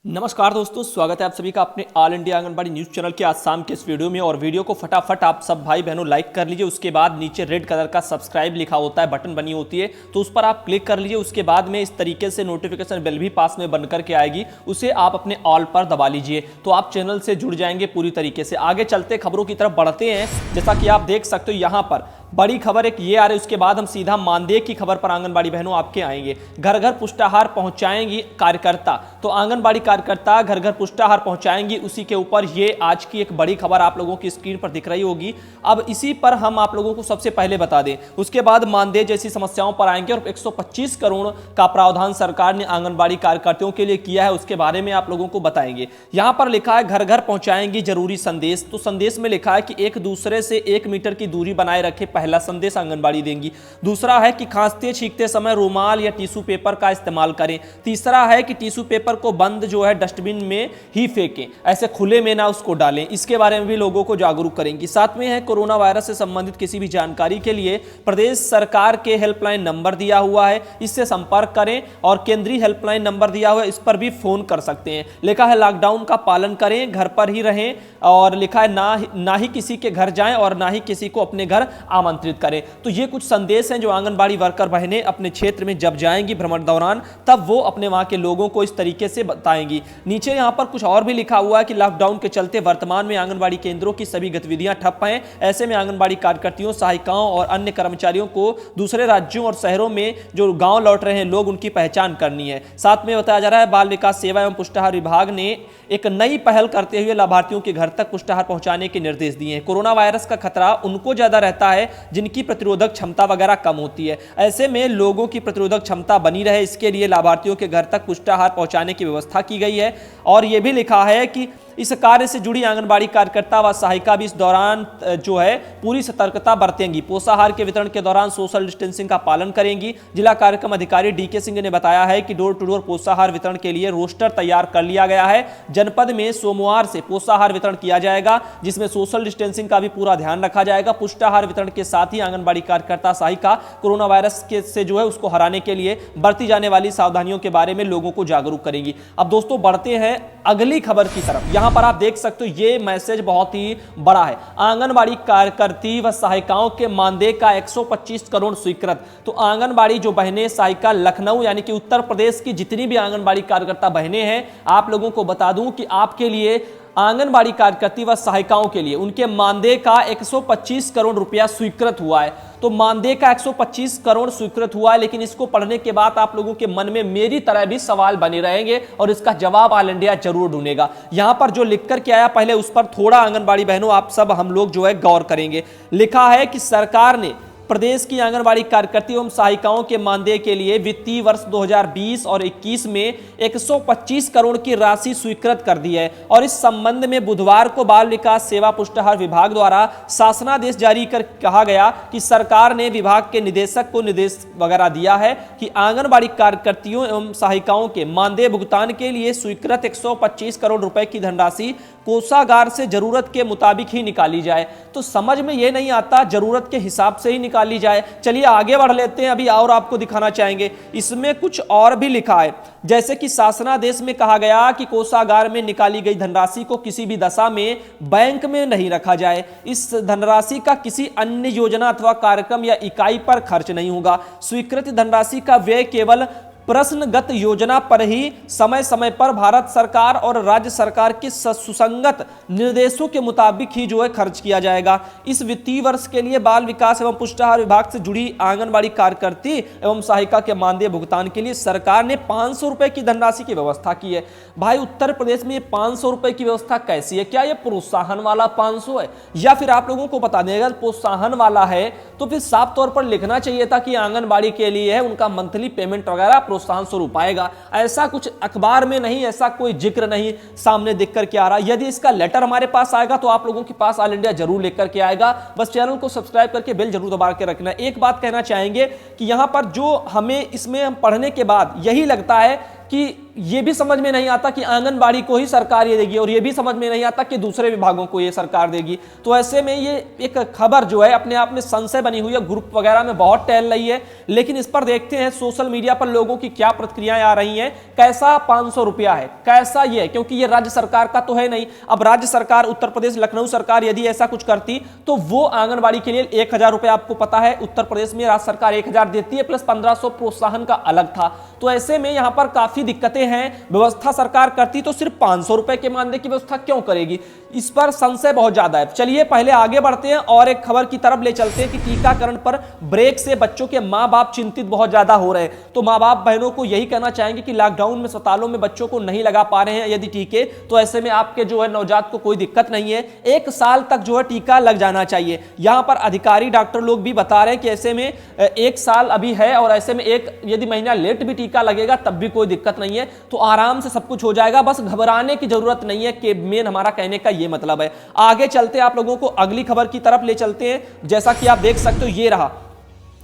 नमस्कार दोस्तों, स्वागत है आप सभी का अपने all India anganwadi news channel के आज शाम के इस वीडियो में। और वीडियो को फटाफट आप सब भाई बहनों लाइक कर लीजिए। उसके बाद नीचे रेड कलर का सब्सक्राइब लिखा होता है, बटन बनी होती है, तो उस पर आप क्लिक कर लीजिए। उसके बाद में इस तरीके से नोटिफिकेशन बेल भी पास में बन करके आएगी, उसे आप अपने ऑल पर दबा लीजिए, तो आप चैनल से जुड़ जाएंगे पूरी तरीके से। आगे चलते खबरों की तरफ बढ़ते हैं। जैसा कि आप देख सकते हो यहाँ पर बड़ी खबर एक ये आ रही है, उसके बाद हम सीधा मानदेय की खबर पर आंगनबाड़ी बहनों आपके आएंगे। घर घर पुष्टाहार पहुंचाएंगी कार्यकर्ता, तो आंगनबाड़ी कार्यकर्ता घर घर पुष्टाहार पहुंचाएंगी, उसी के ऊपर ये आज की एक बड़ी खबर आप लोगों की स्क्रीन पर दिख रही होगी। अब इसी पर हम आप लोगों को सबसे पहले बता दें, उसके बाद मानदेय जैसी समस्याओं पर आएंगे। और 125 करोड़ का प्रावधान सरकार ने आंगनबाड़ी कार्यकर्ताओं के लिए किया है, उसके बारे में आप लोगों को बताएंगे। यहां पर लिखा है घर घर पहुंचाएंगी जरूरी संदेश, तो संदेश में लिखा है कि एक दूसरे से 1 मीटर की दूरी बनाए रखे, पहला संदेश आंगनबाड़ी देंगी। दूसरा है कि खांसते छींकते समय रुमाल या टिश्यू पेपर का इस्तेमाल करें। तीसरा है कि टिश्यू पेपर को बंद जो है डस्टबिन में ही फेंकें, ऐसे खुले में ना उसको डालें। इसके बारे में भी लोगों को जागरूक करेंगी। साथ में है कोरोना वायरस से संबंधित किसी भी जानकारी के लिए प्रदेश सरकार के हेल्पलाइन नंबर दिया हुआ है, इससे संपर्क करें। और केंद्रीय हेल्पलाइन नंबर दिया हुआ है, इस पर भी फोन कर सकते हैं। लिखा है लॉकडाउन का पालन करें, घर पर ही रहें। और लिखा है ना ही किसी के घर जाएं और ना ही किसी को अपने घर आमंत्रित करें। तो ये कुछ संदेश हैं जो आंगनबाड़ी वर्कर बहनें अपने क्षेत्र में जब जाएंगी भ्रमण दौरान, तब वो अपने वहां के लोगों को इस तरीके से बताएंगी। नीचे यहां पर कुछ और भी लिखा हुआ है कि लॉकडाउन के चलते वर्तमान में आंगनबाड़ी केंद्रों की सभी गतिविधियां ठप हैं। ऐसे में आंगनबाड़ी कार्यकर्तियों, सहायिकाओं और अन्य कर्मचारियों को दूसरे राज्यों और शहरों में जो गांव लौट रहे हैं लोग, उनकी पहचान करनी है। साथ में बताया जा रहा है बाल विकास सेवा एवं पुष्टाहार विभाग ने एक नई पहल करते हुए लाभार्थियों के घर तक पुष्टाहार पहुंचाने के निर्देश दिए हैं। कोरोना वायरस का खतरा उनको ज्यादा रहता है जिनकी प्रतिरोधक क्षमता वगैरह कम होती है। ऐसे में लोगों की प्रतिरोधक क्षमता बनी रहे, इसके लिए लाभार्थियों के घर तक पुष्टाहार पहुंचाने की व्यवस्था की गई है। और यह भी लिखा है कि इस कार्य से जुड़ी आंगनबाड़ी कार्यकर्ता व सहायिका भी इस दौरान जो है पूरी सतर्कता बरतेंगी। पोषाहार के वितरण के दौरान सोशल डिस्टेंसिंग का पालन करेंगी। जिला कार्यक्रम अधिकारी डीके सिंह ने बताया है कि डोर टू डोर पोषाहार वितरण के लिए रोस्टर तैयार कर लिया गया है। जनपद में सोमवार से पोषाहार वितरण किया जाएगा, जिसमें सोशल डिस्टेंसिंग का भी पूरा ध्यान रखा जाएगा। पुष्टाहार वितरण के साथ ही आंगनबाड़ी कार्यकर्ता सहायिका कोरोना वायरस के से जो है उसको हराने के लिए बरती जाने वाली सावधानियों के बारे में लोगों को जागरूक करेंगी। अब दोस्तों बढ़ते हैं अगली खबर की तरफ। यहां पर आप देख सकते हो ये मैसेज बहुत ही बड़ा है। आंगनबाड़ी कार्यकर्ती व सहायिकाओं के मानदेय का 125 करोड़ स्वीकृत। तो आंगनबाड़ी जो बहनें सहायिका लखनऊ यानी कि उत्तर प्रदेश की जितनी भी आंगनबाड़ी कार्यकर्ता बहनें हैं, आप लोगों को बता दूं कि आपके लिए आंगनबाड़ी कार्यकर्ती व सहायिकाओं के लिए उनके मानदेय का 125 करोड़ रुपया स्वीकृत हुआ है। तो मानदेय का 125 करोड़ स्वीकृत हुआ है, लेकिन इसको पढ़ने के बाद आप लोगों के मन में मेरी तरह भी सवाल बने रहेंगे और इसका जवाब ऑल इंडिया जरूर ढूंढेगा। यहां पर जो लिख करके आया पहले उस पर थोड़ा आंगनबाड़ी बहनों आप सब हम लोग जो है गौर करेंगे। लिखा है कि सरकार ने प्रदेश की आंगनबाड़ी कार्यकर्ती एवं सहायिकाओं के मानदेय के लिए वित्तीय वर्ष 2020 और 21 में 125 करोड़ की राशि स्वीकृत कर दी है। और इस संबंध में बुधवार को बाल विकास सेवा पुष्टाहार विभाग द्वारा शासनादेश जारी कर कहा गया कि सरकार ने विभाग के निदेशक को निर्देश वगैरह दिया है कि आंगनबाड़ी कार्यकर्तियों एवं सहायिकाओं के मानदेय भुगतान के लिए स्वीकृत 125 करोड़ रुपए की धनराशि कोषागार से जरूरत के मुताबिक ही निकाली जाए। तो समझ में यह नहीं आता जरूरत के हिसाब से ही निकाली जाए। चलिए आगे बढ़ लेते हैं, अभी और आपको दिखाना चाहेंगे। इसमें कुछ और भी लिखा है, जैसे कि शासनादेश में कहा गया कि कोषागार में निकाली गई धनराशि को किसी भी दशा में बैंक में नहीं रखा जाए। इस धनराशि का किसी अन्य योजना अथवा कार्यक्रम या इकाई पर खर्च नहीं होगा। स्वीकृत धनराशि का व्यय केवल प्रश्नगत योजना पर ही समय समय पर भारत सरकार और राज्य सरकार के सुसंगत निर्देशों के मुताबिक ही जो है खर्च किया जाएगा। इस वित्तीय वर्ष के लिए बाल विकास एवं पुष्टाहार विभाग से जुड़ी आंगनबाड़ी कार्यकर्ती एवं सहायिका के मानदेय भुगतान के लिए सरकार ने 500 रुपए की धनराशि की व्यवस्था की है। भाई उत्तर प्रदेश में 500 रुपए की व्यवस्था कैसी है? क्या यह प्रोत्साहन वाला 500 है, या फिर आप लोगों को बता दें अगर प्रोत्साहन वाला है तो फिर साफ तौर पर लिखना चाहिए था कि आंगनबाड़ी के लिए है उनका मंथली पेमेंट वगैरह प्रोत्साहन स्वरूप आएगा। ऐसा कुछ अखबार में नहीं, ऐसा कोई जिक्र नहीं सामने दिख करके आ रहा। यदि इसका लेटर हमारे पास आएगा तो आप लोगों के पास ऑल इंडिया जरूर लेकर के आएगा। बस चैनल को सब्सक्राइब करके बेल जरूर दबा के रखना। एक बात कहना चाहेंगे कि यहां पर जो हमें इसमें हम पढ़ने के बाद यही लगता है कि ये भी समझ में नहीं आता कि आंगनबाड़ी को ही सरकार ये देगी और ये भी समझ में नहीं आता कि दूसरे विभागों को ये सरकार देगी। तो ऐसे में ये एक खबर जो है अपने आप में संशय बनी हुई है, ग्रुप वगैरह में बहुत टहल रही है। लेकिन इस पर देखते हैं सोशल मीडिया पर लोगों की क्या प्रतिक्रियाएं आ रही हैं। कैसा 500 रुपया है, कैसा ये, क्योंकि ये राज्य सरकार का तो है नहीं। अब राज्य सरकार, उत्तर प्रदेश लखनऊ सरकार यदि ऐसा कुछ करती तो वो आंगनबाड़ी के लिए 1000 रुपया, आपको पता है उत्तर प्रदेश में राज्य सरकार 1000 देती है, प्लस 1500 प्रोत्साहन का अलग था। तो ऐसे में यहां पर काफी दिक्कतें हैं। व्यवस्था सरकार करती तो सिर्फ 500 रुपए के मानदेय की व्यवस्था क्यों करेगी, इस पर संशय बहुत ज्यादा है। चलिए पहले आगे बढ़ते हैं और एक खबर की तरफ ले चलते हैं कि टीकाकरण पर ब्रेक से बच्चों के मां बाप चिंतित बहुत ज्यादा हो रहे हैं। तो मां बाप बहनों को यही कहना चाहेंगे कि लॉकडाउन में अस्पतालों में बच्चों को नहीं लगा पा रहे हैं यदि टीके, तो ऐसे में आपके जो है नवजात को कोई दिक्कत नहीं है, 1 साल तक जो है टीका लग जाना चाहिए। यहां पर अधिकारी डॉक्टर लोग भी बता रहे हैं कि ऐसे में 1 साल अभी है और ऐसे में यदि महीना लेट भी टीका लगेगा तब भी कोई दिक्कत नहीं है। तो आराम से सब कुछ हो जाएगा, बस घबराने की जरूरत नहीं है कि मेन हमारा कहने का ये मतलब है। आगे चलते आप लोगों को अगली खबर की तरफ ले चलते हैं। जैसा कि आप देख सकते हो, ये रहा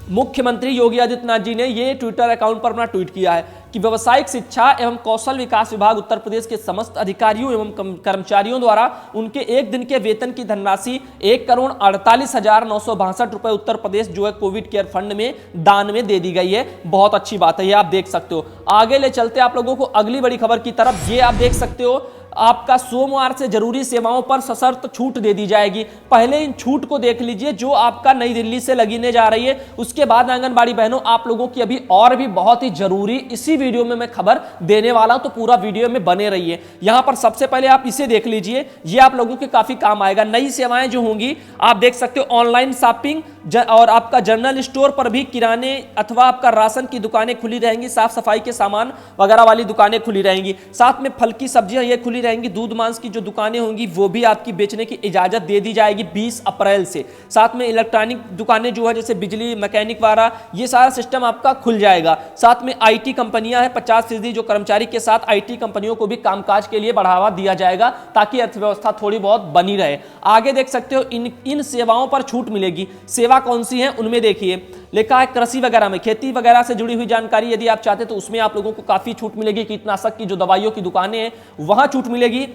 मुख्यमंत्री योगी आदित्यनाथ जी ने ये ट्विटर अकाउंट पर अपना ट्वीट किया है कि व्यावसायिक शिक्षा एवं कौशल विकास विभाग उत्तर प्रदेश के समस्त अधिकारियों एवं कर्मचारियों द्वारा उनके 1 दिन के वेतन की धनराशि 1,48,962 रुपए उत्तर प्रदेश जो है कोविड केयर फंड में दान में दे दी गई है। बहुत अच्छी बात है, ये आप देख सकते हो। आगे ले चलते आप लोगों को अगली बड़ी खबर की तरफ। ये आप देख सकते हो, आपका सोमवार से जरूरी सेवाओं पर सशर्त छूट दे दी जाएगी। पहले इन छूट को देख लीजिए जो आपका नई दिल्ली से लगने जा रही है। उसके बाद आंगनबाड़ी बहनों आप लोगों की अभी और भी बहुत ही जरूरी इसी वीडियो में मैं खबर देने वाला हूं, तो पूरा वीडियो में बने रहिए। यहां पर सबसे पहले आप इसे देख लीजिए, ये आप लोगों के काफी काम आएगा। नई सेवाएं जो होंगी आप देख सकते हो, ऑनलाइन शॉपिंग और आपका जनरल स्टोर पर भी किराने अथवा आपका राशन की दुकानें खुली रहेंगी, साफ सफाई के सामान वगैरह वाली दुकानें खुली रहेंगी। साथ में फल की सब्जियां ये खुली रहेंगी। दूध मांस की जो दुकानें होंगी वो भी आपकी बेचने की इजाजत दे दी जाएगी 20 अप्रैल से। साथ में इलेक्ट्रॉनिक दुकानें जो है जैसे बिजली, मैकेनिक वाला, ये सारा सिस्टम आपका खुल जाएगा। साथ में आईटी कंपनियां हैं, 50% जो कर्मचारी के साथ आईटी कंपनियों को भी कामकाज के लिए बढ़ावा दिया जाएगा ताकि अर्थव्यवस्था थोड़ी बहुत बनी रहे। आगे देख सकते हो इन सेवाओं पर छूट मिलेगी। सेवा कौन सी है उनमें देखिए लिखा है कृषि वगैरह में, खेती वगैरह से जुड़ी हुई जानकारी यदि आप चाहते तो उसमें आप लोगों को काफी छूट मिलेगी। कीटनाशक की जो दवाइयों की दुकानें हैं वहां छूट मिलेगी।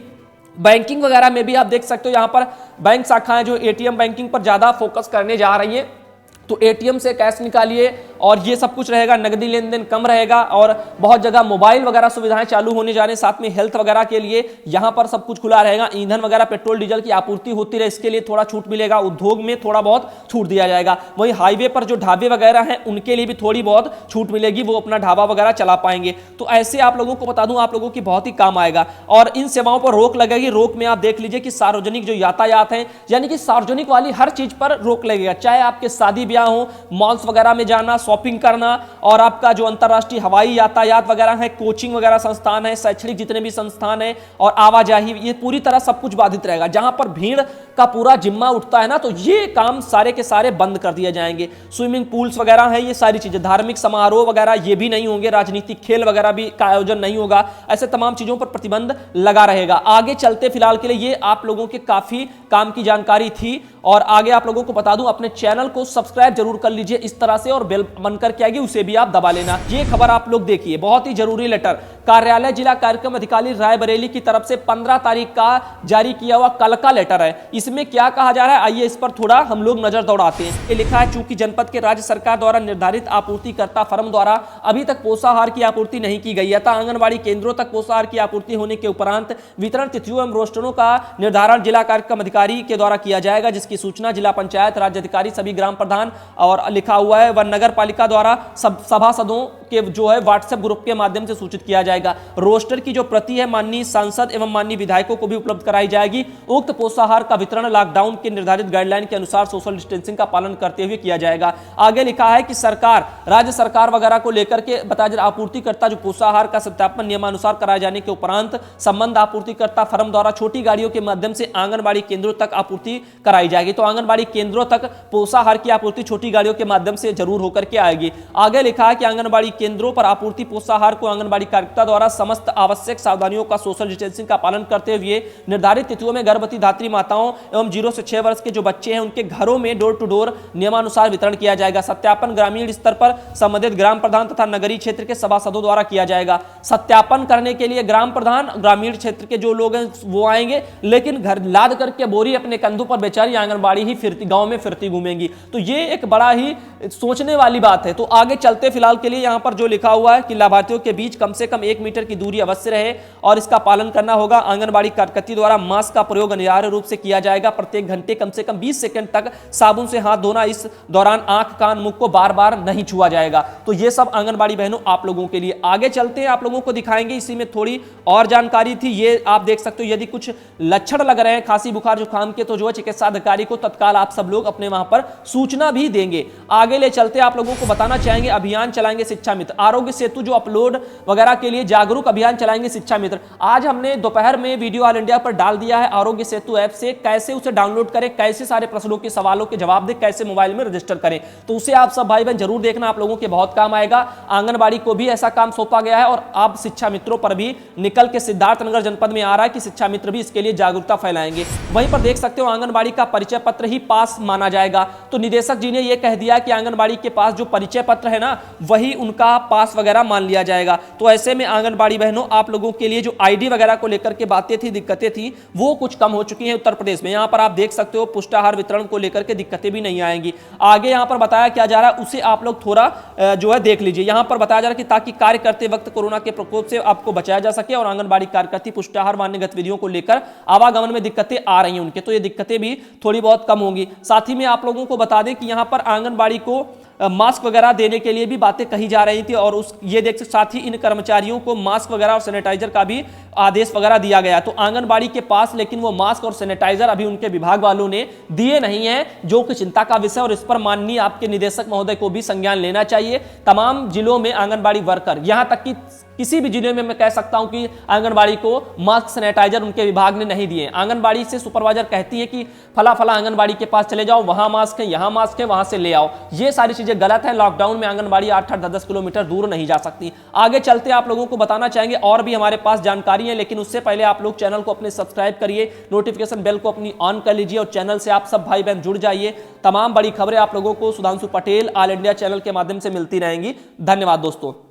बैंकिंग वगैरह में भी आप देख सकते हो, यहां पर बैंक शाखाएं जो एटीएम बैंकिंग पर ज्यादा फोकस करने जा रही है, तो एटीएम से कैश निकालिए और ये सब कुछ रहेगा। नकदी लेन देन कम रहेगा और बहुत जगह मोबाइल वगैरह सुविधाएं चालू होने जा रहे हैं। साथ में हेल्थ वगैरह के लिए यहां पर सब कुछ खुला रहेगा। ईंधन वगैरह पेट्रोल डीजल की आपूर्ति होती रहे, इसके लिए थोड़ा छूट मिलेगा। उद्योग में थोड़ा बहुत छूट दिया जाएगा। वहीं हाईवे पर जो ढाबे वगैरह हैं उनके लिए भी थोड़ी बहुत छूट मिलेगी, वो अपना ढाबा वगैरह चला पाएंगे। तो ऐसे आप लोगों को बता दूं, आप लोगों की बहुत ही काम आएगा। और इन सेवाओं पर रोक लगेगी। रोक में आप देख लीजिए कि सार्वजनिक जो यातायात है, यानी कि सार्वजनिक वाली हर चीज पर रोक लगेगा, चाहे आपके शादी ब्याह हो, मॉल्स वगैरह में जाना, शॉपिंग करना, और आपका जो अंतरराष्ट्रीय हवाई यातायात वगैरह है, कोचिंग वगैरह संस्थान है, शैक्षणिक जितने भी संस्थान है और आवाजाही, ये पूरी तरह सब कुछ बाधित रहेगा। जहां पर भीड़ का पूरा जिम्मा उठता है ना, तो ये काम सारे के सारे बंद कर दिए जाएंगे। स्विमिंग पूल्स वगैरह है, ये सारी चीजें, धार्मिक समारोह वगैरह ये भी नहीं होंगे, राजनीतिक खेल वगैरह भी का आयोजन नहीं होगा। ऐसे तमाम चीजों पर प्रतिबंध लगा रहेगा। आगे चलते फिलहाल के लिए ये आप लोगों के काफी काम की जानकारी थी। और आगे आप लोगों को बता दूं, अपने चैनल को सब्सक्राइब जरूर कर लीजिए इस तरह से, और बेल बनकर के आएगी उसे भी आप दबा लेना। ये खबर आप लोग देखिए, बहुत ही जरूरी लेटर कार्यालय जिला कार्यक्रम अधिकारी रायबरेली की तरफ से 15 तारीख का जारी किया हुआ कल का लेटर है। इसमें क्या कहा जा रहा है, आइए इस पर थोड़ा हम लोग नजर दौड़ाते हैं। ये लिखा है, चूंकि जनपद के राज्य सरकार द्वारा निर्धारित आपूर्तिकर्ता फर्म द्वारा अभी तक पोषाहार की आपूर्ति नहीं की गई है, अतः आंगनबाड़ी केंद्रों तक पोषाहार की आपूर्ति होने के उपरांत वितरण तिथियों एवं रोस्टरों का निर्धारण जिला कार्यक्रम अधिकारी के द्वारा किया जाएगा, जिसकी सूचना जिला पंचायत राज्य अधिकारी, सभी ग्राम प्रधान और लिखा हुआ है व नगर पालिका द्वारा सभासदों के जो है व्हाट्सएप ग्रुप के माध्यम से सूचित किया जाएगा। रोस्टर की जो प्रति है माननीय सांसद एवं माननीय विधायकों को भी उपलब्ध कराई जाएगी। उक्त पोषाहार का वितरण लॉकडाउन के निर्धारित गाइडलाइन के अनुसार सोशल डिस्टेंसिंग का पालन करते हुए किया जाएगा। आगे लिखा है कि सरकार, राज्य सरकार वगैरह को लेकर के बताया जा रहा, आपूर्तिकर्ता जो पोषाहार का सत्यापन नियमानुसार कराए जाने के उपरांत संबंध आपूर्तिकर्ता फर्म द्वारा छोटी गाड़ियों के माध्यम से आंगनबाड़ी केंद्रों तक आपूर्ति कराई जाएगी। तो आंगनबाड़ी केंद्रों तक पोषाहार की आपूर्ति छोटी गाड़ियों के माध्यम से जरूर होकर के के आएगी। आगे लिखा है कि आंगनबाड़ी केंद्रों पर आपूर्ति पोषाहार को आंगनबाड़ी कार्यकर्ता द्वारा समस्त आवश्यक सावधानियों का सोशल डिस्टेंसिंग का पालन करते हुए निर्धारित तिथियों में गर्भवती धात्री माताओं एवं 0 से 6 वर्ष के जो बच्चे हैं उनके घरों में डोर टू डोर नियमानुसार वितरण किया जाएगा। सत्यापन ग्रामीण स्तर पर संबंधित ग्राम प्रधान तथा नगरीय क्षेत्र के सभासदों द्वारा किया जाएगा। सत्यापन करने के लिए ग्राम प्रधान, ग्रामीण क्षेत्र के जो लोग हैं वो आएंगे, लेकिन घर लाद करके बोरी अपने कंधों पर बेचारी आंगनबाड़ी ही फिरती, गांव में फिरती घूमेंगी। तो ये एक बड़ा ही सोचने वाली बात है। तो आगे चलते फिलहाल के लिए यहां पर जो लिखा हुआ है कि लाभार्थियों के बीच कम से कम 1 मीटर की दूरी अवश्य रहे और इसका पालन करना होगा। आंगनबाड़ी कार्यकर्ती द्वारा मास्क का प्रयोग अनिवार्य रूप से किया जाएगा। प्रत्येक घंटे कम से कम 20 सेकंड तक साबुन से हाथ धोना, इस दौरान आंख, कान, मुख को बार बार नहीं छुआ जाएगा। तो ये सब आंगनबाड़ी बहनों आप लोगों के लिए। आगे चलते हैं, आप लोगों को दिखाएंगे, इसी में थोड़ी और जानकारी थी। ये आप देख सकते हो, यदि कुछ लक्षण लग रहे हैं खांसी बुखार जुकाम के तो जो है चिकित्सा अधिकारी को तत्काल आप सब लोग अपने वहां पर सूचना भी देंगे। आगे ले चलते आप लोगों को बताना चाहेंगे, अभियान चलाएंगे शिक्षा मित्र, आरोग्य सेतु जो अपलोड वगैरह के लिए जागरूक अभियान चलाएंगे शिक्षा मित्र। आज हमने दोपहर में वीडियो ऑल इंडिया पर डाल दिया है आरोग्य सेतु ऐप से कैसे उसे डाउनलोड करें, कैसे सारे प्रश्नों के सवालों के जवाब दें, कैसे मोबाइल में रजिस्टर करें। तो उसे आप सब भाई बहन जरूर देखना, आप लोगों के बहुत काम आएगा। आंगनबाड़ी को भी ऐसा काम सौंपा गया है और आप शिक्षा मित्रों पर भी निकल के सिद्धार्थनगर जनपद में आ रहा है कि शिक्षा मित्र भी इसके लिए जागरूकता फैलाएंगे। वहीं पर देख सकते हो आंगनबाड़ी का परिचय पत्र ही पास माना जाएगा। तो निदेशक जी ने यह कह दिया कि आंगनबाड़ी के पास जो परिचय पत्र है ना वही उनका पास वगैरह मान लिया जाएगा। तो ऐसे में आंगनबाड़ी बहनों आप लोगों के लिए जो आईडी वगैरह को लेकर के बातें थी, दिक्कतें थी, वो कुछ कम हो चुकी हैं उत्तर प्रदेश में। यहां पर आप देख सकते हो पुष्टाहार वितरण को लेकर के दिक्कतें भी नहीं आएंगी। आगे यहां पर बताया क्या जा रहा है उसे आप लोग थोड़ा जो है देख लीजिए। यहां पर बताया जा रहा है कि ताकि कार्य करते वक्त कोरोना के प्रकोप से आपको बचाया जा सके और आंगनबाड़ी कार्यकर्ती पुष्टाहार मान्य गतिविधियों को लेकर आवागमन में दिक्कतें आ रही हैं उनके, तो ये दिक्कतें भी थोड़ी बहुत कम होंगी। साथ ही में आप लोगों को बता दें कि यहां पर आंगनबाड़ी को मास्क वगैरह देने के लिए भी बातें कही जा रही थी और उस ये देख साथ ही इन कर्मचारियों को मास्क वगैरह और सैनिटाइजर का भी आदेश वगैरह दिया गया। तो आंगनबाड़ी के पास लेकिन वो मास्क और सैनिटाइजर अभी उनके विभाग वालों ने दिए नहीं है, जो कि चिंता का विषय और इस पर माननीय आपके निदेशक महोदय को भी संज्ञान लेना चाहिए। तमाम जिलों में आंगनबाड़ी वर्कर, यहां तक कि किसी भी जिले में मैं कह सकता हूं कि आंगनबाड़ी को मास्क सैनिटाइजर उनके विभाग ने नहीं दिए। आंगनबाड़ी से सुपरवाइजर कहती है कि फला फला आंगनबाड़ी के पास चले जाओ, वहां मास्क है, यहां मास्क है, वहां से ले आओ। ये सारी चीजें गलत है। लॉकडाउन में आंगनबाड़ी 8-8, 10-10 किलोमीटर दूर नहीं जा सकती। आगे चलते आप लोगों को बताना चाहेंगे और भी हमारे पास जानकारी है, लेकिन उससे पहले आप लोग चैनल को अपने सब्सक्राइब करिए, नोटिफिकेशन बेल को अपनी ऑन कर लीजिए और चैनल से आप सब भाई बहन जुड़ जाइए। तमाम बड़ी खबरें आप लोगों को Sudhanshu Patel all India channel के माध्यम से मिलती रहेंगी। धन्यवाद दोस्तों।